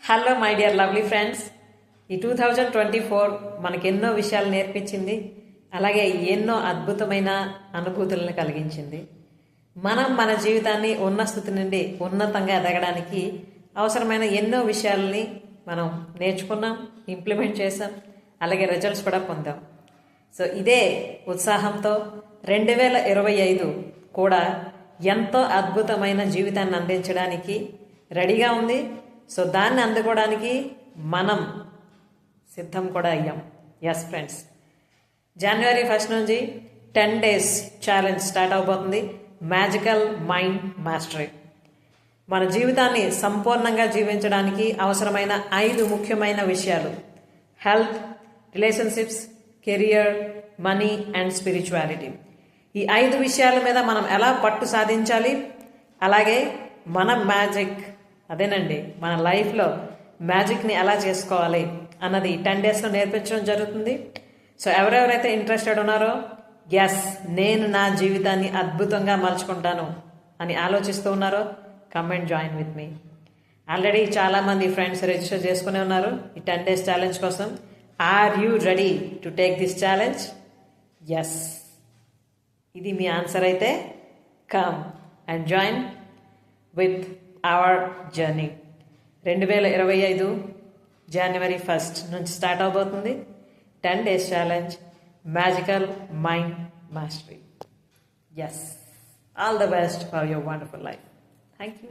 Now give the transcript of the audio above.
Hello my dear lovely friends, ఈ 2024 మనకెన్నో విషయాలు నేర్పించింది. అలాగే ఎన్నో అద్భుతమైన అనుభూతులను కలిగించింది. మనం మన జీవితాన్ని ఉన్న స్థితి నుండి ఉన్నతంగా ఎదగడానికి అవసరమైన ఎన్నో విషయాలని మనం నేర్చుకున్నాం, ఇంప్లిమెంట్ చేసాం, అలాగే రిజల్ట్స్ కూడా పొందాం. సో ఇదే ఉత్సాహంతో 2025 కూడా ఎంతో అద్భుతమైన జీవితాన్ని అందించడానికి రెడీగా ఉంది. సో దాన్ని అందుకోవడానికి మనం సిద్ధం కూడా అయ్యాం. ఎస్ ఫ్రెండ్స్, జనవరి 1 నుంచి 10 days ఛాలెంజ్ స్టార్ట్ అవబోతుంది. Magical mind mastery. మన జీవితాన్ని సంపూర్ణంగా జీవించడానికి అవసరమైన 5 ముఖ్యమైన విషయాలు: health, relationships, career, money and spirituality. ఈ 5 విషయాల మీద మనం ఎలా పట్టు సాధించాలి, అలాగే మన మ్యాజిక్, అదేనండి మన లైఫ్లో మ్యాజిక్ని ఎలా చేసుకోవాలి అన్నది 10 daysలో నేర్పించడం జరుగుతుంది. సో ఎవరెవరైతే ఇంట్రెస్టెడ్ ఉన్నారో, ఎస్ నేను నా జీవితాన్ని అద్భుతంగా మలుచుకుంటాను అని ఆలోచిస్తూ ఉన్నారో, come and join with me. Already చాలామంది ఫ్రెండ్స్ రిజిస్టర్ చేసుకునే ఉన్నారు ఈ 10 days ఛాలెంజ్ కోసం. Are you ready to take this challenge? Yes, ఇది మీ ఆన్సర్ అయితే come and join with our journey. 2025 జనవరి 1 నుంచి స్టార్ట్ అవబోతుంది 10 days challenge, magical mind mastery. Yes, all the best for your wonderful life. Thank you.